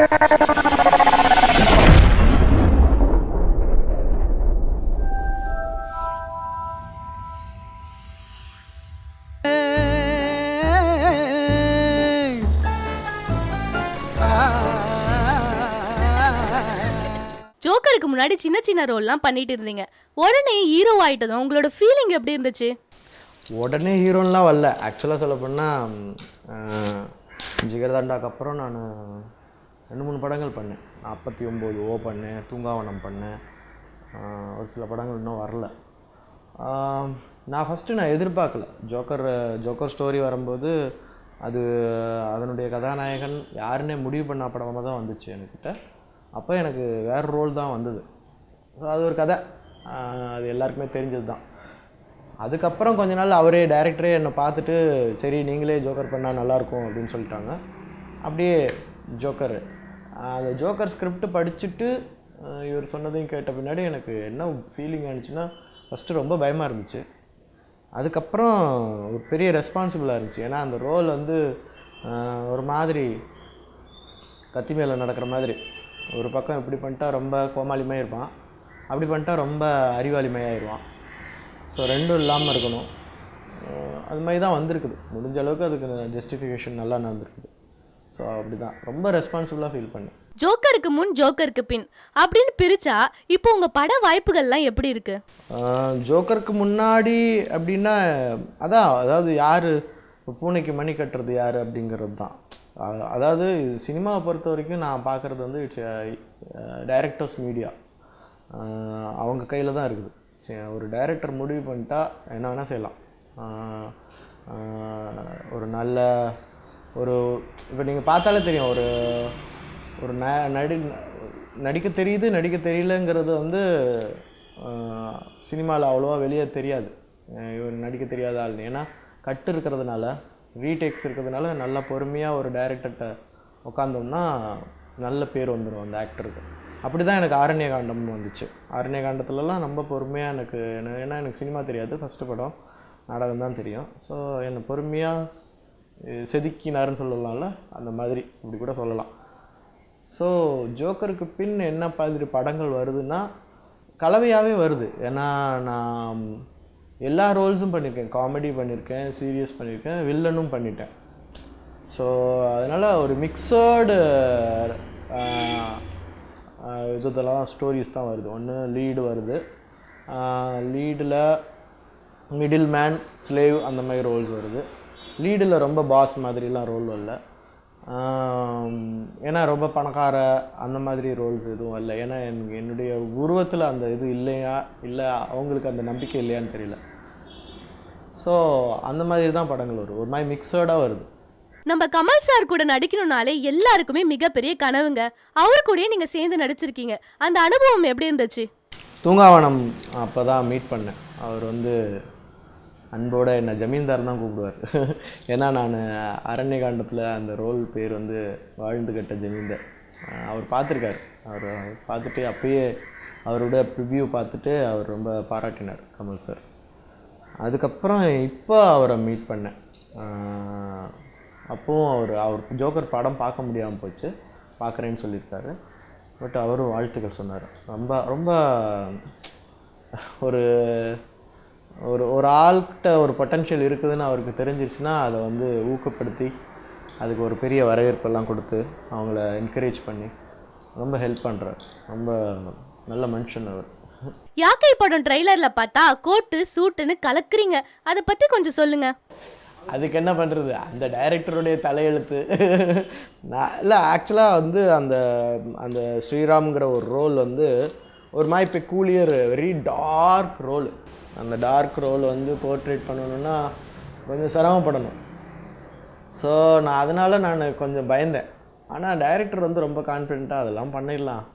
ஜோக்கருக்கு முன்னாடி சின்ன சின்ன ரோல்லாம் பண்ணிட்டு இருந்தீங்க, உடனே ஹீரோ ஆயிட்டதும் உங்களோட ஃபீலிங் எப்படி இருந்துச்சு? உடனே ஹீரோன்லாம் வரல. ஆக்சுவலாக சொல்ல போனால் ஜிகர்தண்டாக்கு அப்புறம் நான் 2-3 படங்கள் பண்ணேன். 49 ஓ பண்ணேன், தூங்காவனம் பண்ணேன், ஒரு சில படங்கள் இன்னும் வரல. நான் ஃபஸ்ட்டு நான் எதிர்பார்க்கல. ஜோக்கர் ஸ்டோரி வரும்போது அது அதனுடைய கதாநாயகன் யாருன்னே முடிவு பண்ண படமாக தான் வந்துச்சு என்கிட்ட. அப்போ எனக்கு வேறு ரோல் தான் வந்தது. ஸோ அது ஒரு கதை, அது எல்லாருக்குமே தெரிஞ்சது தான். அதுக்கப்புறம் கொஞ்ச நாள் அவரே டைரக்டரே என்னை பார்த்துட்டு, சரி நீங்களே ஜோக்கர் பண்ணால் நல்லாயிருக்கும் அப்படின்னு சொல்லிட்டாங்க. அப்படியே ஜோக்கர் அந்த ஜோக்கர் ஸ்கிரிப்ட் படிச்சுட்டு இவர் சொன்னதையும் கேட்ட பின்னாடி எனக்கு என்ன ஃபீலிங் ஆனிச்சுன்னா, ஃபஸ்ட்டு ரொம்ப பயமாக இருந்துச்சு. அதுக்கப்புறம் ஒரு பெரிய ரெஸ்பான்சிபிளாக இருந்துச்சு. ஏன்னா அந்த ரோல் வந்து ஒரு மாதிரி கத்தி மேலே நடக்கிற மாதிரி. ஒரு பக்கம் இப்படி பண்ணிட்டா ரொம்ப கோமாளிமையாக இருப்பான், அப்படி பண்ணிட்டா ரொம்ப அறிவாளிமையாகிடுவான். ஸோ ரெண்டும் இல்லாமல் இருக்கணும். அது மாதிரி தான் வந்திருக்குது. முடிஞ்ச அளவுக்கு அதுக்கு ஜஸ்டிஃபிகேஷன் நல்லா நடந்திருக்குது. ஸோ அப்படி தான் ரொம்ப ரெஸ்பான்சிபிளாக ஃபீல் பண்ணேன். ஜோக்கருக்கு முன் ஜோக்கருக்கு பின் அப்படின்னு பிரிச்சா இப்போ உங்கள் பட வாய்ப்புகள்லாம் எப்படி இருக்கு? ஜோக்கருக்கு முன்னாடி அப்படின்னா அதாவது யார் பூனைக்கு மணி கட்டுறது யார் அப்படிங்கிறது தான். அதாவது சினிமாவை பொறுத்த வரைக்கும் நான் பார்க்குறது வந்து இட்ஸ் டைரக்டர்ஸ் மீடியா. அவங்க கையில் தான் இருக்குது. ஒரு டைரக்டர் முடிவு பண்ணிட்டா என்ன வேணால் செய்யலாம். ஒரு நல்ல இப்போ நீங்கள் பார்த்தாலே தெரியும், ஒரு நடிக்க தெரியுது நடிக்க தெரியலங்கிறது வந்து சினிமாவில் அவ்வளோவா வெளியே தெரியாது. இவர் நடிக்க தெரியாத ஆள். ஏன்னா கட்டு இருக்கிறதுனால, ரீடேக்ஸ் இருக்கிறதுனால நல்லா பொறுமையாக ஒரு டைரக்டர்கிட்ட உட்காந்தோம்னா நல்ல பேர் வந்துடும் அந்த ஆக்டருக்கு. அப்படி தான் எனக்கு ஆரண்ய காண்டம்னு வந்துச்சு. ஆரண்ய காண்டத்துலலாம் ரொம்ப பொறுமையாக ஏன்னா எனக்கு சினிமா தெரியாது, ஃபஸ்ட்டு படம் நாடகம் தான் தெரியும். ஸோ என்னை பொறுமையாக செதுக்கினாருன்னு சொல்லலாம்ல, அந்த மாதிரி இப்படி கூட சொல்லலாம். ஸோ ஜோக்கருக்கு பின் என்ன மாதிரி படங்கள் வருதுன்னா கலவையாகவே வருது. ஏன்னா நான் எல்லா ரோல்ஸும் பண்ணியிருக்கேன். காமெடி பண்ணியிருக்கேன், சீரியஸ் பண்ணியிருக்கேன், வில்லனும் பண்ணிட்டேன். ஸோ அதனால் ஒரு மிக்சர்டு இதெல்லாம் ஸ்டோரிஸ் தான் வருது. ஒன்று லீடு வருது, லீடில் மிடில் மேன், ஸ்லேவ் அந்த மாதிரி ரோல்ஸ் வருது. லீடில் ரொம்ப பாஸ் மாதிரிலாம் ரோல் வரல. ஏன்னா ரொம்ப பணக்கார அந்த மாதிரி ரோல்ஸ் எதுவும் இல்லை. ஏன்னா என்னுடைய உருவத்தில் அந்த இது இல்லையா, இல்லை அவங்களுக்கு அந்த நம்பிக்கை இல்லையான்னு தெரியல. ஸோ அந்த மாதிரி தான் படங்கள் வரும், ஒரு மாதிரி மிக்சர்டாக வருது. நம்ம கமல் சார் கூட நடிக்கணும்னாலே எல்லாருக்குமே மிகப்பெரிய கனவுங்க. அவர் கூடயே நீங்கள் சேர்ந்து நடிச்சிருக்கீங்க, அந்த அனுபவம் எப்படி இருந்துச்சு? தூங்காவனம் அப்போ தான் மீட் பண்ணேன். அவர் வந்து அன்போட என்னை ஜமீன்தார் தான் கூப்பிடுவார். ஏன்னா நான் அரண்ய காண்டத்தில் அந்த ரோல் பேர் வந்து வாழ்ந்து கட்ட ஜமீன்தார். அவர் பார்த்துருக்கார். அவர் பார்த்துட்டு அப்பயே அவரோட ப்ரிவ்யூ பார்த்துட்டு அவர் ரொம்ப பாராட்டினார் கமல் சார். அதுக்கப்புறம் இப்போ அவரை மீட் பண்ணேன். அப்போவும் அவர் ஜோக்கர் படம் பார்க்க முடியாமல் போச்சு, பார்க்குறேன்னு சொல்லியிருக்காரு. பட் அவரும் வாழ்த்துக்கள் சொன்னார். ரொம்ப ரொம்ப ஒரு ஒரு ஆள்கிட்ட ஒரு பொட்டன்ஷியல் இருக்குதுன்னு அவருக்கு தெரிஞ்சிருச்சுன்னா அதை வந்து ஊக்கப்படுத்தி அதுக்கு ஒரு பெரிய வரவேற்பெல்லாம் கொடுத்து அவங்கள என்கரேஜ் பண்ணி ரொம்ப ஹெல்ப் பண்ணுறார். ரொம்ப நல்ல மனுஷன் அவர். யாக்கை படம் ட்ரெய்லரில் பார்த்தா கோட்டு சூட்டுன்னு கலக்குறீங்க, அதை பற்றி கொஞ்சம் சொல்லுங்கள். அதுக்கு என்ன பண்ணுறது, அந்த டைரக்டருடைய தலையெழுத்து. நான் இல்லை, ஆக்சுவலாக வந்து அந்த அந்த ஸ்ரீராம்ங்கிற ஒரு ரோல் வந்து ஒரு மாதிரி பெக்கூலியர், வெரி டார்க் ரோல். அந்த டார்க் ரோல் வந்து போர்ட்ரேட் பண்ணணுன்னா கொஞ்சம் சிரமப்படணும். ஸோ அதனால் கொஞ்சம் பயந்தேன். ஆனால் டைரக்டர் வந்து ரொம்ப கான்ஃபிடென்ட்டாக அதெல்லாம் பண்ணிடலாம்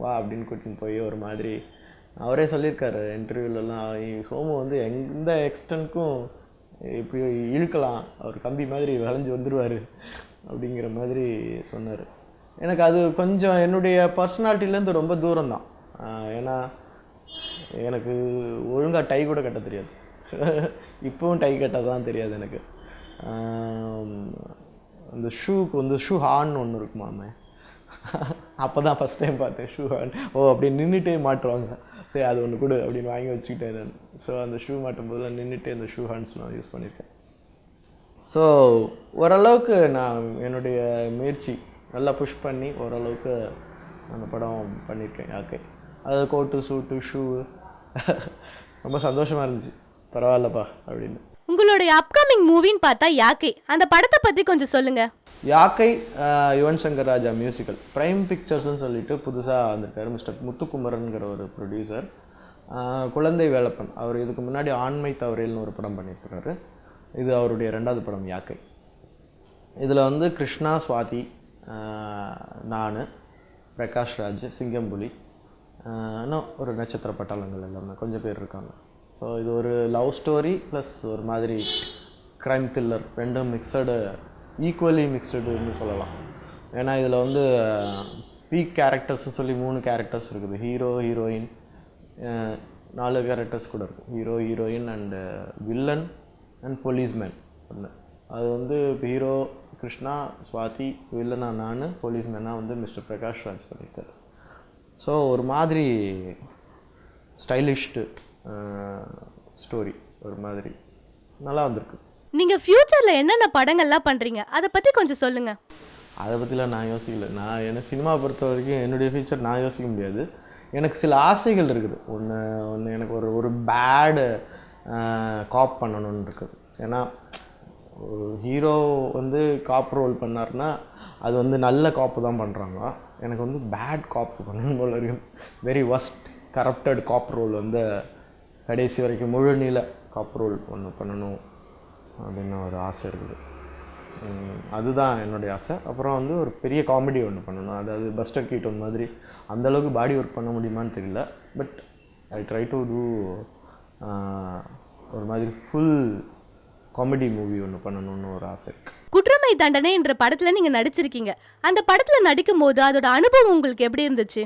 வா அப்படின்னு கூட்டின்னு போய் ஒரு மாதிரி அவரே சொல்லியிருக்காரு இன்டர்வியூலலாம், சோமு வந்து எந்த எக்ஸ்டென்ட்க்கும் இப்படி இழுக்கலாம், அவர் கம்பி மாதிரி விளைஞ்சு வந்துடுவார் அப்படிங்கிற மாதிரி சொன்னார். எனக்கு அது கொஞ்சம் என்னுடைய பர்சனாலிட்டிலேருந்து ரொம்ப தூரம் தான். ஏன்னா எனக்கு ஒழுங்காக டை கூட கட்ட தெரியாது. இப்போவும் டை கட்ட தான் தெரியாது எனக்கு. அந்த ஷூக்கு வந்து ஷூ ஹார்ன் ஒன்று இருக்குமாமே, அப்போ தான் ஃபஸ்ட் டைம் பார்த்தேன் ஷூ ஹேண்ட். ஓ அப்படி நின்றுட்டே மாட்டுவாங்க, சரி அது ஒன்று கொடு அப்படின்னு வாங்கி வச்சுக்கிட்டேன் நான். ஸோ அந்த ஷூ மாட்டும் போது நின்றுட்டு அந்த ஷூ ஹேண்ட்ஸ் நான் யூஸ் பண்ணியிருக்கேன். ஸோ ஓரளவுக்கு நான் என்னுடைய முயற்சி நல்லா புஷ் பண்ணி ஓரளவுக்கு அந்த படம் பண்ணியிருக்கேன். ஓகே, அது கோட்டு சூட்டு ஷூ ரொம்ப சந்தோஷமாக இருந்துச்சு, பரவாயில்லப்பா அப்படின்னு. உங்களுடைய அப்கமிங் மூவின்னு பார்த்தா யாக்கை, அந்த படத்தை பற்றி கொஞ்சம் சொல்லுங்க. யாக்கை யுவன் சங்கர் ராஜா மியூசிக்கல், பிரைம் பிக்சர்ஸ்ன்னு சொல்லிட்டு புதுசாக வந்திருக்காரு மிஸ்டர் முத்துக்குமரன்கிற ஒரு ப்ரொடியூசர். குழந்தை வேலப்பன் அவர் இதுக்கு முன்னாடி ஆண்மை தவறியல்னு ஒரு படம் பண்ணியிருக்கிறாரு. இது அவருடைய 2வது படம் யாக்கை. இதில் வந்து கிருஷ்ணா, சுவாதி, நான், பிரகாஷ் ராஜ், சிங்கம்புலி, இன்னும் ஒரு நட்சத்திர பட்டாளங்கள் எல்லாமே கொஞ்சம் பேர் இருக்காங்க. ஸோ இது ஒரு லவ் ஸ்டோரி ப்ளஸ் ஒரு மாதிரி க்ரைம் த்ரில்லர், ரெண்டும் மிக்சடு, ஈக்குவலி மிக்சடுன்னு சொல்லலாம். ஏன்னா இதில் வந்து பீக் கேரக்டர்ஸ்னு சொல்லி 3 கேரக்டர்ஸ் இருக்குது. ஹீரோ, ஹீரோயின், 4 கேரக்டர்ஸ் கூட இருக்குது. Hero, heroine and villain and policeman ஒன்று. அது வந்து ஹீரோ கிருஷ்ணா, சுவாதி, வில்லனா நான், போலீஸ்மேனாக வந்து மிஸ்டர் பிரகாஷ் ராஜ் பண்ணியிருக்காரு. ஸோ ஒரு மாதிரி ஸ்டைலிஷ்டு ஸ்டோரி, ஒரு மாதிரி நல்லா வந்திருக்கு. நீங்கள் ஃப்யூச்சரில் என்னென்ன படங்கள்லாம் பண்ணுறீங்க, அதை பற்றி கொஞ்சம் சொல்லுங்கள். அதை பற்றிலாம் நான் யோசிக்கல. நான் என்ன சினிமா பொறுத்த வரைக்கும் என்னுடைய ஃப்யூச்சர் நான் யோசிக்க முடியாது. எனக்கு சில ஆசைகள் இருக்குது. ஒன்று எனக்கு ஒரு பேடு காப் பண்ணணும்னு இருக்குது. ஏன்னா ஒரு ஹீரோ வந்து காப் ரோல் பண்ணார்னா அது வந்து நல்ல காப்பு தான் பண்ணுறாங்க. எனக்கு வந்து பேட் காப்பு பண்ணணும் போல இருக்கு. Very worst corrupted cop role வந்து கடைசி வரைக்கும் முழு நீள காப் ரோல் ஒன்று பண்ணணும் அப்படின்னு ஒரு ஆசை இருக்குது. அதுதான் என்னுடைய ஆசை. அப்புறம் வந்து ஒரு பெரிய காமெடி ஒன்று பண்ணணும். அதாவது பஸ்டர் கீட்டோன் மாதிரி அந்தளவுக்கு பாடி ஒர்க் பண்ண முடியுமான்னு தெரியல. But I try to do ஒரு மாதிரி ஃபுல் காமெடி மூவி ஒன்று பண்ணணும்னு ஒரு ஆசை இருக்குது. குற்றமை தண்டனை என்ற படத்தில் நீங்கள் நடிச்சிருக்கீங்க. அந்த படத்தில் நடிக்கும் போது அதோட அனுபவம் உங்களுக்கு எப்படி இருந்துச்சு?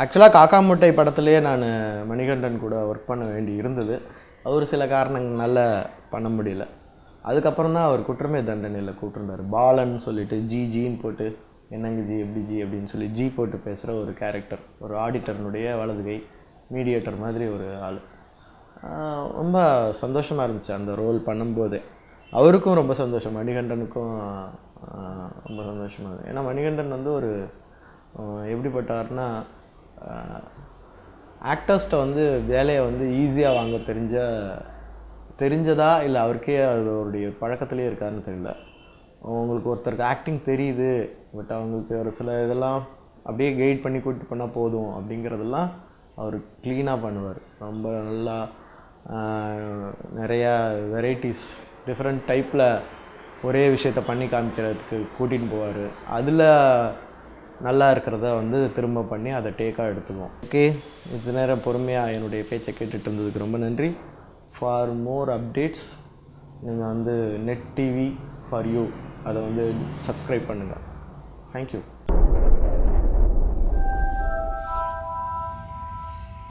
ஆக்சுவலாக காக்கா முட்டை படத்துலேயே நான் மணிகண்டன் கூட ஒர்க் பண்ண வேண்டி இருந்தது. அவர் சில காரணங்களால பண்ண முடியல. அதுக்கப்புறம் தான் அவர் குற்றமை தண்டனையில் கூப்பிட்டுருந்தார். பாலன்னு சொல்லிட்டு ஜின்னு போட்டு என்னங்க ஜி எப்படி ஜி அப்படின்னு சொல்லி ஜி போட்டு பேசுகிற ஒரு கேரக்டர், ஒரு ஆடிட்டர்னுடைய வலதுகை மீடியேட்டர் மாதிரி ஒரு ஆள். ரொம்ப சந்தோஷமாக இருந்துச்சு அந்த ரோல் பண்ணும்போதே. அவருக்கும் ரொம்ப சந்தோஷம், மணிகண்டனுக்கும் ரொம்ப சந்தோஷமாக இருந்தது. ஏன்னா மணிகண்டன் வந்து ஒரு எப்படிப்பட்டார்னா ஆக்டர்ஸ்ட்டை வந்து வேலையை வந்து ஈஸியாக வாங்க தெரிஞ்சதா இல்லை அவருக்கே அது அவருடைய பழக்கத்துலேயே இருக்காருன்னு தெரியல. அவங்களுக்கு ஒருத்தருக்கு ஆக்டிங் தெரியுது, பட் அவங்களுக்கு ஒரு சில இதெல்லாம் அப்படியே கைட் பண்ணி கூப்பிட்டு பண்ணால் போதும் அப்படிங்கிறதெல்லாம் அவர் க்ளீனாக பண்ணுவார். ரொம்ப நல்லா நிறையா வெரைட்டிஸ் டிஃப்ரெண்ட் டைப்பில் ஒரே விஷயத்த பண்ணி காமிக்கிறதுக்கு கூட்டிகிட்டு போவார். அதில் நல்லா இருக்கிறத வந்து திரும்ப பண்ணி அதை டேக்காக எடுத்துக்குவோம். ஓகே, இது நேரம் பொறுமையாக என்னுடைய பேச்சை கேட்டுட்டு இருந்ததுக்கு ரொம்ப நன்றி. ஃபார் மோர் அப்டேட்ஸ் நீங்கள் வந்து நெட் டிவி ஃபார் யூ அதை வந்து சப்ஸ்கிரைப் பண்ணுங்கள். தேங்க்யூ.